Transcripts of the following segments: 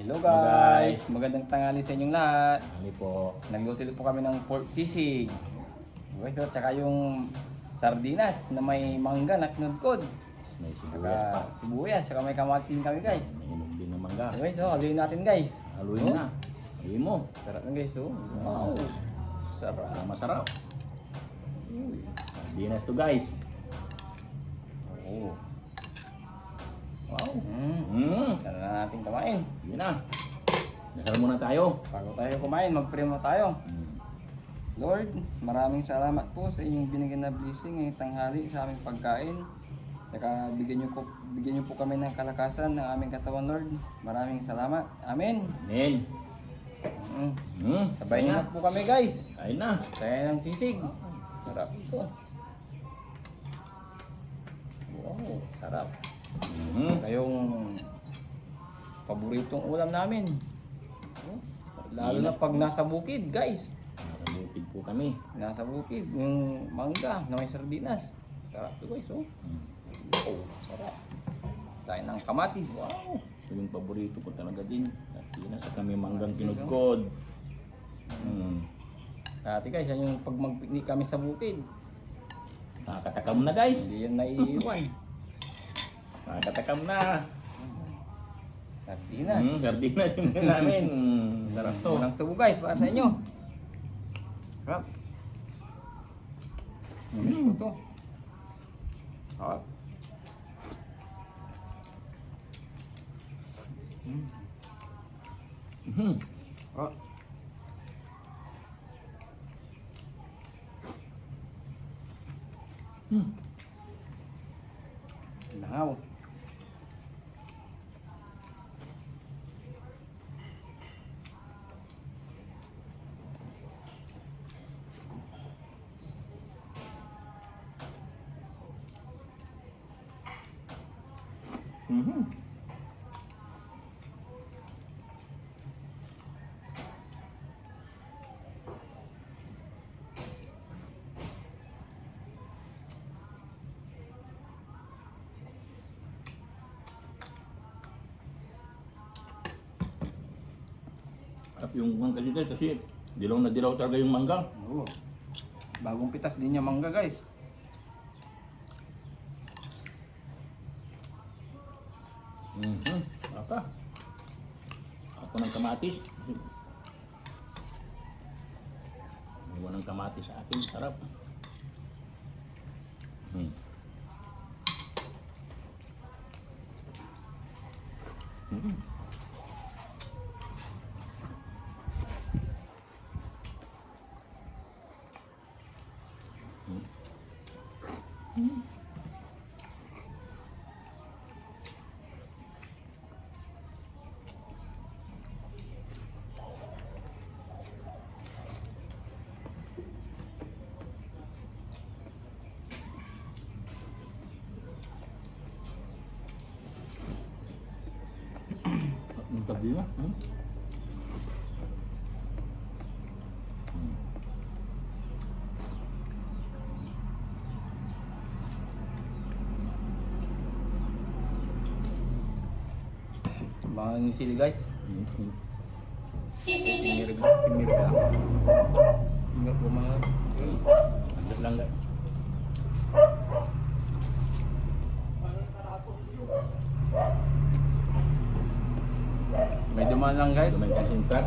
Hello guys! Magandang tanghali sa inyong lahat. Ano po? Nagluto po kami ng pork sisig. Guys, so, tsaka yung sardinas na may mangga na kinudkod. May sibuyas Tsaka pa. sibuyas, tsaka may kamatis din kami guys. May inog din ng mangga. Guys, so haluin natin guys. Haluin na. Haluin mo. Sarap lang guys, oh. Wow! Sarap. Para masarap. Sardinas to guys. Oh. Wow. Mm. Sana na natin kumain. Yun na. Dasal muna tayo. Bago tayo kumain, mag-pray tayo. Lord, maraming salamat po sa inyong binigyan na blessing ngayong tanghali sa aming pagkain. Saka bigyan niyo po kami ng kalakasan ng aming katawan, Lord. Maraming salamat. Amen. Amen. Sabay niyo na po kami, guys. Kain na. Kaya ng sisig. Sarap ito. Wow, sarap. Kayong paboritong ulam namin. Lalo na pag nasa bukid, guys. Nakabukid po kami. Nasa bukid, yung mangga na may sardinas. Sarap ito guys, oh. Oh, sarap. Tayo ng kamatis. Wow. Ito yung paborito ko talaga din. Sardinas at kami manggang kinugkod. Dati guys, yan yung pag mag-picnic kami sa bukid. Nakakatakam na guys. Hindi yan naiiwan. Nakakatakam na. Sardinas. Sardinas yung namin. Sarap to. Walang subo guys, para sa inyo. Sarap. Namiss ko to. Sarap. Sarap. Langaw. At yung mga kasi dilaw na dilaw talaga yung mangga. Oo. Bagong pitas din niya mangga guys. Apa? Ako ng kamatis. Iwan ng kamatis sa akin. Sarap. Ang tabi na. Mga sili guys. Pinirig lang. Pinirig lang. Hingga po mga... Agad lang guys. May dumaan lang guys. Dumain ka sintat.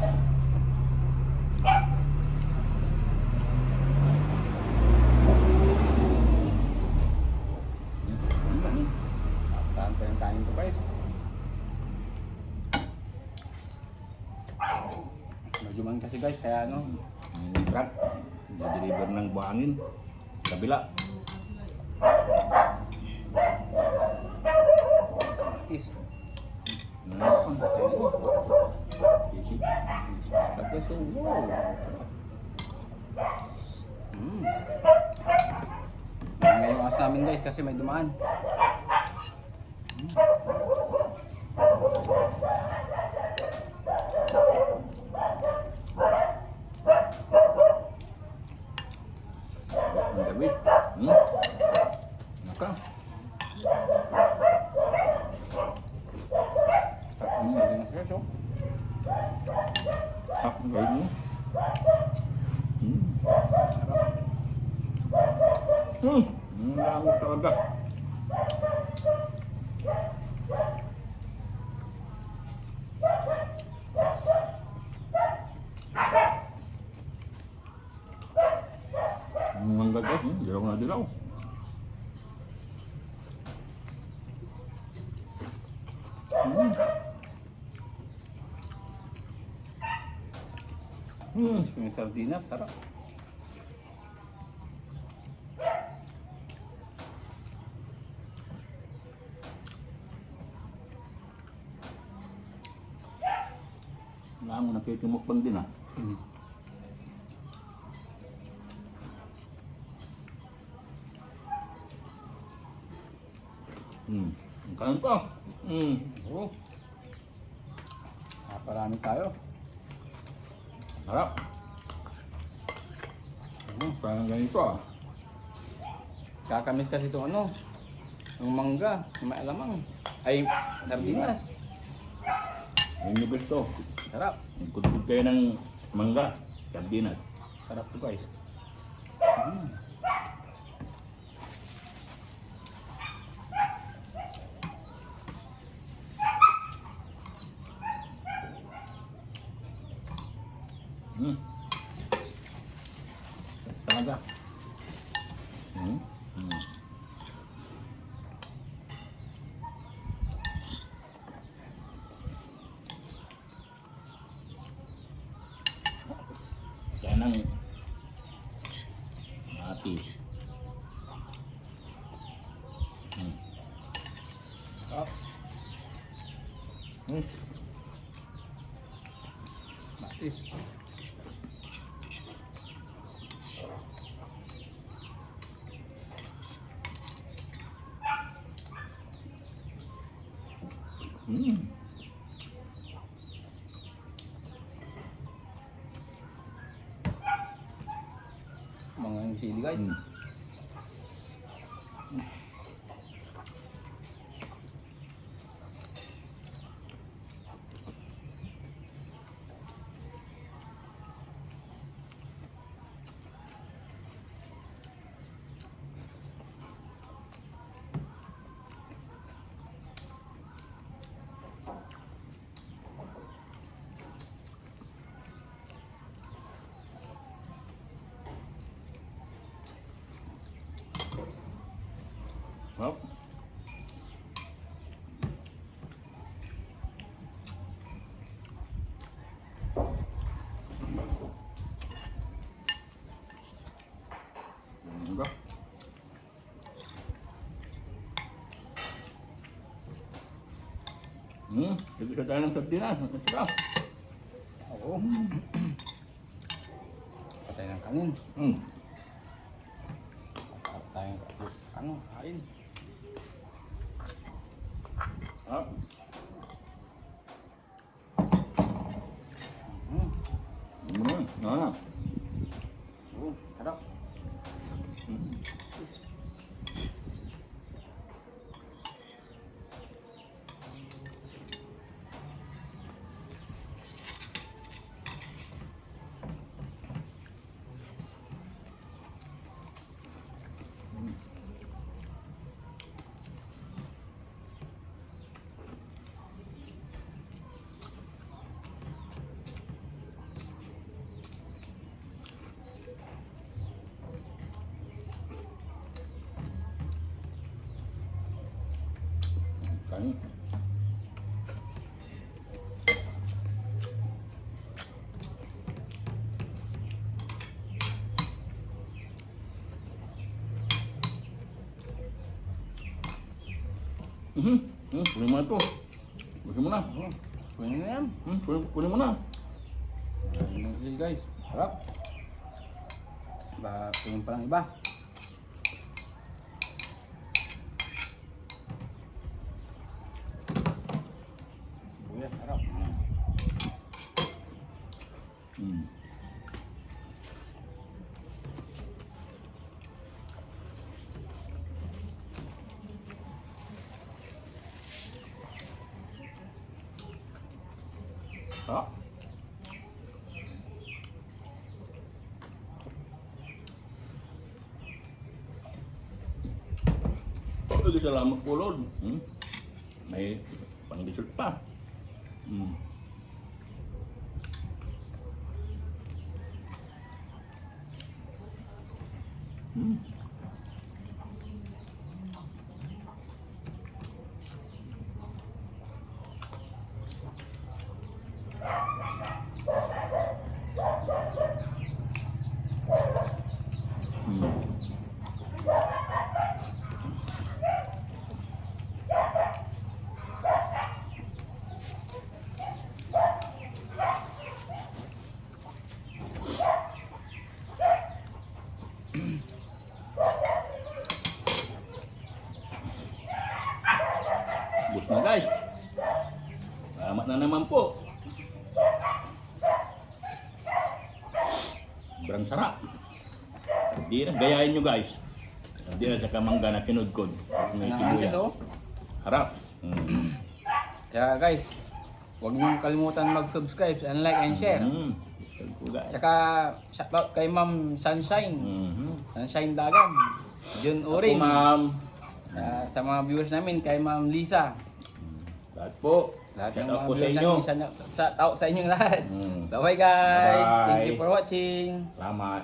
Tahan-tahan tayo ito guys. Medyo man kasi guys, kaya ano. Yung truck. Deliver ng buhangin. Kabila. Tis. Easy. Sarap guys, oh wow. Ngayon yung as namin guys kasi may dumaan. Ang gabi. Naka. Sardinas guys, oh. Sarap ng gawin mo. Sarap. Ang dami talaga. Ang gagat, dilaw na dilaw. Yung sardinas, sarap. Nga mo nakitimukbang din ah. Ang kanin pa. Oo. Naparami tayo. Harap. Parang ganito ah. Kakamis kasi itong ano, yung mangga, yung may alamang. Ay, sardinas. Ang nibig to. Sarap. Kudkod kayo ng mangga. Sardinas. Sarap to guys. Talaga. Yan ang atis. Sarap. Matis. Mga sili guys. Well. Enggak. Bisa tayo ng sardinas. Sarap. Oo. Patay ng kanin. Patay ng ano, kain. Sarap. Oo, sarap. Kain. Kunin mo na ito. Kunin mo na. Kunin na yan. Kunin mo na. Ayun ng sili guys. Sarap. Tingin pa lang iba. Sibuyas, sarap. Ha? Salamat po, Lord. May pang-dessert pa. Bus na guys. Salamat na naman po. Sobrang sarap. Hindi na, gayahin nyo guys. Hindi na sa kamangga na kinudkod. May Nakakit sibuyas. oh. Harap. Kaya guys, huwag niyong kalimutan mag-subscribe and like and share. Subscribe po guys. Tsaka shoutout kay Ma'am Sunshine. Mhm. Sunshine Dagan. Jun Ako, Uring. ma'am. Sa mga viewers namin, kay Ma'am Lisa. Lahat po. Lahat ng Shout out mga po sa viewers inyo. namin, shout out sa inyong lahat. Mm. Bye-bye guys. Bye-bye. Thank you for watching. Salamat.